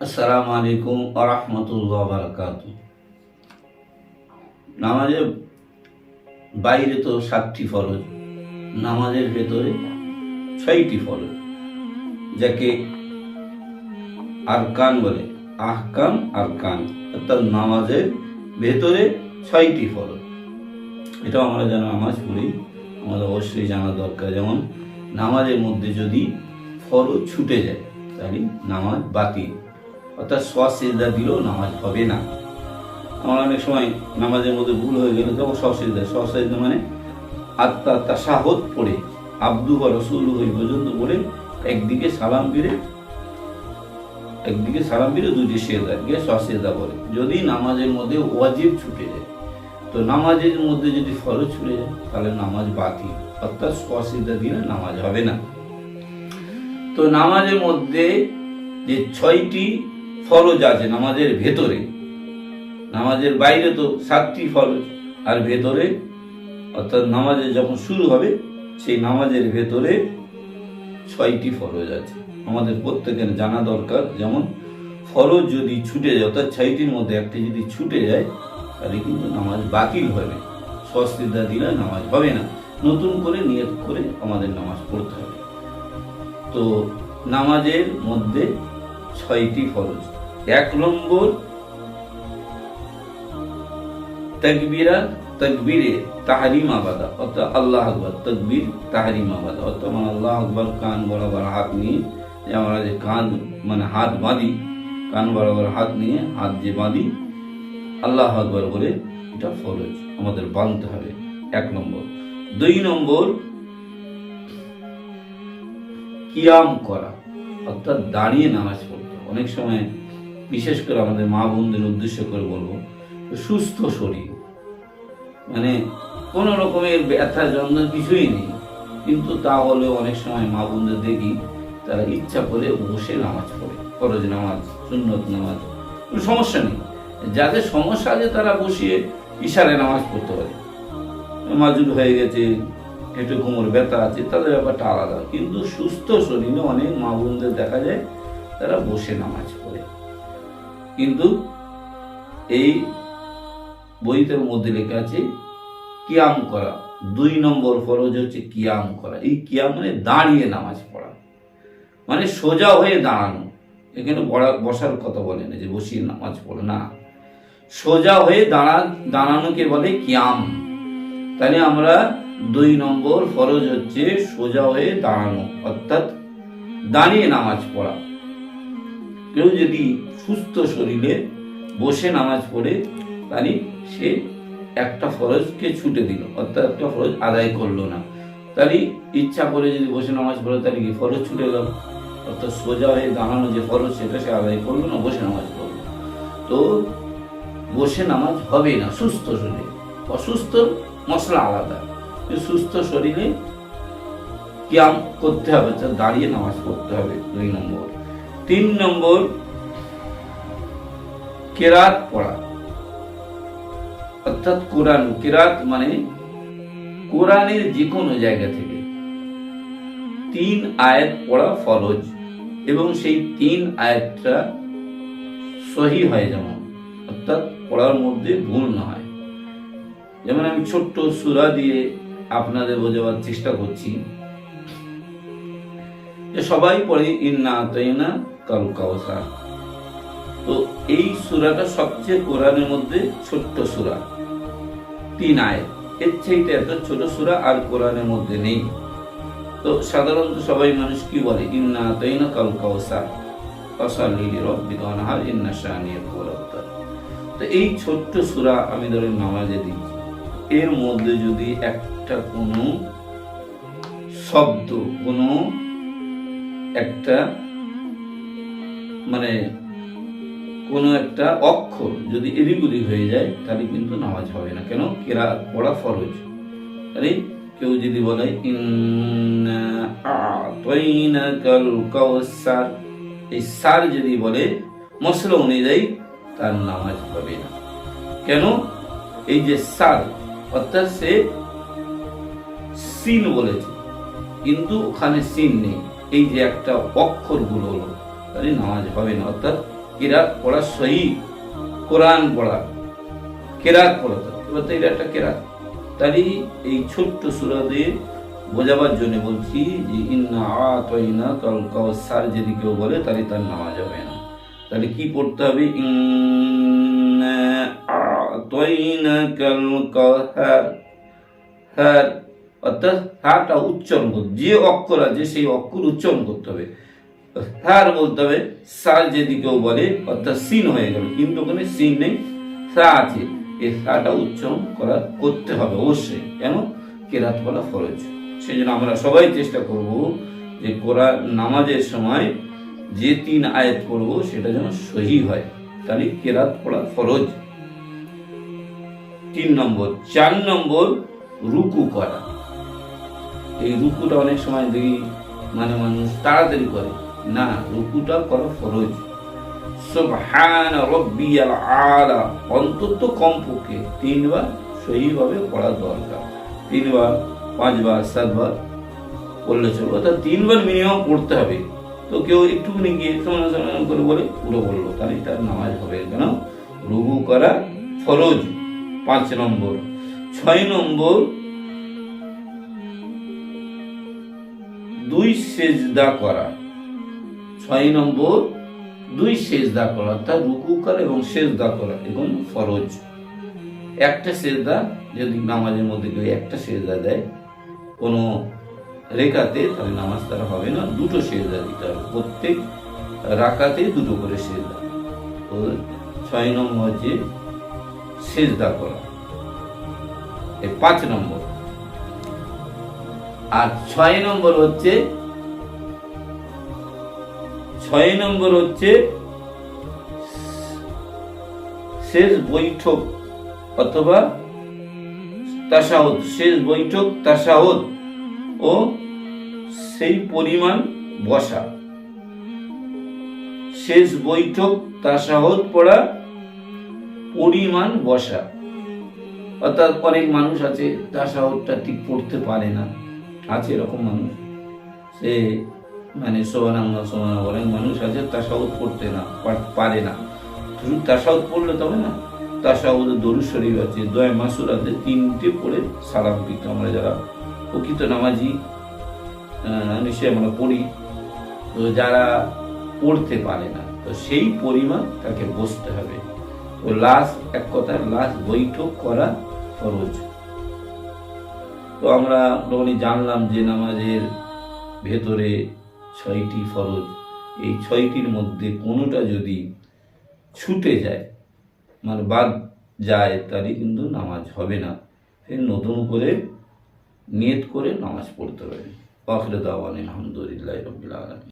আসসালামু আলাইকুম ওয়া রাহমাতুল্লাহি ওয়া বারাকাতুহু। নামাজের বাইরে তো 7টি ফরজ, নামাজের ভেতরে 6টি ফরজ, যাকে আরকান বলে। আহকাম আরকান, অর্থাৎ নামাজের ভেতরে 6টি ফরজ। এটাও আমরা যারা নামাজ পড়ি আমাদের অবশ্যই জানা দরকার। যেমন নামাজের মধ্যে যদি ফরজ ছুটে যায় তাহলে নামাজ বাতিল, অর্থাৎ সিজদা দিলেও নামাজ হবে না। আমার অনেক সময় নামাজের মধ্যে ভুল হয়ে গেলে তখন সিজদা মানে আত্মা তাশাহুদ পড়ে আব্দু ওয়া রাসূলুহু পর্যন্ত পড়ে একদিকে সালাম ফিরে দুইটি সিজদা গিয়ে সিজদা করে। যদি নামাজের মধ্যে ওয়াজিব ছুটে যায়, তো নামাজের মধ্যে যদি ফরজ ছুটে যায় তাহলে নামাজ বাতিল, অর্থাৎ সিজদা দিলে নামাজ হবে না। তো নামাজের মধ্যে যে 6টি ফরজ আছে নামাজের ভেতরে, নামাজের বাইরে তো 7টি ফরজ, আর ভেতরে অর্থাৎ নামাজে যখন শুরু হবে সেই নামাজের ভেতরে 6টি ফরজ আছে, আমাদের প্রত্যেকের জানা দরকার। যেমন ফরজ যদি ছুটে যায়, অর্থাৎ 6টির মধ্যে একটি যদি ছুটে যায় তাহলে কিন্তু নামাজ বাতিল হবে, সিজদা দিলে নামাজ হবে না, নতুন করে নিয়ত করে আমাদের নামাজ পড়তে হবে। তো নামাজের মধ্যে 6টি ফরজ। 1 নম্বর তাকবীরে তাহরিমা বাদা, অর্থাৎ আল্লাহ আকবার, তাকবীর তাহরিমা বাদা, অর্থাৎ আল্লাহ আকবার কান বরাবর হাত নিয়ে, আমরা যে কান মানে হাত বাঁধি, কান বরাবর হাত নিয়ে হাত যে বাঁধি আল্লাহ আকবার বলে, এটা ফরজ আমাদের বাঁধতে হবে। 1 নম্বর। 2 নম্বর কিয়াম করা, অর্থাৎ দাঁড়িয়ে নামাজ পড়তে। অনেক সময় বিশেষ করে আমাদের মা বোনদের উদ্দেশ্য করে বলবো, সুস্থ শরীর মানে কোন রকমের ব্যথা যন্ত্রণা কিছুই নেই, কিন্তু তাহলে অনেক সময় মা বোনদের দেখি তারা ইচ্ছা করে বসে নামাজ পড়ে, ফরজ নামাজ, সুন্নত নামাজ, কোনো সমস্যা নেই। যাদের সমস্যা আছে তারা বসিয়ে ইশারায় নামাজ পড়তে পারে, মাজুর হয়ে গেছে, একটু কোমর ব্যথা আছে, তাদের ব্যাপারটা আলাদা। কিন্তু সুস্থ শরীরে অনেক মা বোনদের দেখা যায় তারা বসে নামাজ পড়ে। কিন্তু এই বইটার মধ্যে লেখা আছে কিয়াম করা, 2 নম্বর ফরজ হচ্ছে কিয়াম করা। এই কিয়াম মানে দাঁড়িয়ে নামাজ পড়া, মানে সোজা হয়ে দাঁড়ানো। এখানে বসার কথা বলে না যে বসিয়ে নামাজ পড়ে না, সোজা হয়ে দাঁড়ানোকে বলে কিয়াম। তাহলে আমরা 2 নম্বর ফরজ হচ্ছে সোজা হয়ে দাঁড়ানো, অর্থাৎ দাঁড়িয়ে নামাজ পড়া। কেউ যদি সুস্থ শরীরে বসে নামাজ পড়ে তাহলে সে একটা ফরজকে ছুটে দিল, অর্থাৎ একটা ফরজ আদায় করলো না। তাহলে ইচ্ছা করে যদি বসে নামাজ পড়ে তাহলে কি ফরজ ছুটে গেল, অর্থাৎ সোজা হয়ে দাঁড়ানো যে ফরজ সেটা সে আদায় করলো না, বসে নামাজ পড়লো। তো বসে নামাজ হবে না সুস্থ শরীরে, অসুস্থ মশলা আলাদা। সুস্থ শরীরে কিয়াম করতে হবে, দাঁড়িয়ে নামাজ পড়তে হবে। 2 নম্বর। 3 নম্বর কেরাত পড়া, অর্থাৎ কোরআন। কেরাত মানে কোরআনের যে কোনো জায়গা থেকে 3 আয়াত পড়া ফরজ, এবং সেই 3 আয়াতটা সহি হয়, যেমন অর্থাৎ পড়ার মধ্যে ভুল না হয়। যেমন আমি ছোট্ট সূরা দিয়ে আপনাদের বোঝাবার চেষ্টা করছি, যে সবাই পড়ে ইন্না আতাইনা কাল কাউসার। তো এই সূরাটা সবচেয়ে কোরআনের মধ্যে ছোট্ট সূরা, 3 আয়াত। এর চাইতে এত ছোট সূরা আর কোরআনের মধ্যে নেই। তো সাধারণত সবাই মানুষ কি বলে, ইন্না আতাইনা কাল কাউসার ফাসাল্লি লিরাব্বিকা ওয়ানহার ইন্না শানিয়াকা হুয়াল আবতার। তো এই ছোট্ট সূরা আমি ধরেন নামাজে দিই, এর মধ্যে যদি একটা কোনো শব্দ, কোনো একটা মানে কোনো একটা অক্ষর যদি এদিক ওদিক হয়ে যায় তাহলে কিন্তু নামাজ হবে না। কেন? কেরাত পড়া ফরজ। তাহলে কেউ যদি বলে ইন্না আ'তাইনাকাল কাউসার, এই সার যদি বলে মশলা অনুযায়ী, তার নামাজ হবে না। কেন? এই যে সার, অর্থাৎ সে সিন বলেছে কিন্তু ওখানে সিন নেই, এই যে একটা অক্ষর গুলো হলো, তাহলে নামাজ হবে না, অর্থাৎ কেরাত পড়া সহি, কোরআন পড়া, কেরাত পড়া। এবার তো এটা একটা কেরাত। তাই এই ছোট্ট সূরা দিয়ে বোঝাবার জন্য বলছি যে ইন্না আতাইনাকাল কাউসার যদি কেউ বলে তাহলে তার নামাজ হবে না। তাহলে কি পড়তে হবে? ইন্না আতাইনাকাল কাউসার, হ্যাঁ, অর্থাৎ হাটা উচ্চারণ করতে, যে অক্ষর আছে সেই অক্ষর উচ্চারণ করতে হবে। হ্যাঁ বলতে হবে। সার যদি কেউ বলে অর্থাৎ সিন হয়ে গেল, কিন্তু ওখানে সিন নেই, সা আছে। এই সাটা উচ্চারণ করতে হবে অবশ্যই। কেন? কেরাত পড়া ফরজ। সেই জন্য আমরা সবাই চেষ্টা করব যে কোরআন নামাজের সময় যে 3 আয়াত পড়ব সেটা যেন সহি হয়, তাহলে কেরাত পড়া ফরজ। 3 নম্বর। 4 নম্বর, রুকু করা। এই রুকুটা অনেক সময় দেখি মানুষ তাড়াতাড়ি করে না, রুকুটা করা ফরজ। সুবহান রাব্বিয়াল আলা অন্তত কমপক্ষে 3 বার সহিভাবে পড়া দরকার। 3 বার, 5 বার, 7 বার পড়লে চলবে, অর্থাৎ 3 বার মিনিমাম পড়তে হবে। তো কেউ একটুখানি গিয়ে সমান করে বলে পুরো বললো, তাহলে তার নামাজ হবে। কেন? রুকু করা ফরজ। 5 নম্বর। 6 নম্বর, 2 সেজদা করা। 6 নম্বর, 2 সেজদা করা, অর্থাৎ রুকু করা এবং সেজদা করা, এগুলো ফরজ। একটা সেজদা যদি নামাজের মধ্যে কেউ একটা সেজদা দেয় কোনো রেখাতে, তাহলে নামাজ তার হবে না। 2টো সেজদা দিতে হবে, প্রত্যেক রাকাতে 2টো করে সেজদা। তো 6 নম্বর হচ্ছে সেজদা করা, 5 নম্বর। আর 6 নম্বর হচ্ছে শেষ বৈঠক অথবা তাশাহুদ, শেষ বৈঠক, তাশাহুদ ও সেই পরিমাণ বসা। শেষ বৈঠক, তাশাহুদ পড়া, পরিমাণ বসা। অর্থাৎ অনেক মানুষ আছে তাশাহুদটা ঠিক পড়তে পারে না, আছে এরকম মানুষ। সে সুবহানাল্লাহ সুবহানাল্লাহ অনেক মানুষ আছে তাশাহুদ পড়তে পারে না। শুধু তাশাহুদ পড়লে তবে না, তাশাহুদে দরুদ শরীফ আছে, দোয়া মাসুর আছে, 3টে পড়ে সালাম দিতে। আমরা যারা প্রকৃত নামাজি নিশ্চয়ই আমরা পড়ি। তো যারা পড়তে পারে না, তো সেই পরিমাণ তাকে বসতে হবে। তো লাস্ট এক কথা, লাস্ট বৈঠক করা ফরজ। তো আমরা মোটামুটি জানলাম যে নামাজের ভেতরে 6টি ফরজ। এই 6টির মধ্যে কোনোটা যদি ছুটে যায়, বাদ যায়, তাহলে কিন্তু নামাজ হবে না। নতুন করে নিয়ত করে নামাজ পড়তে হবে। আখির দাওয়ানা আলহামদুলিল্লাহি রাব্বিল আলামিন।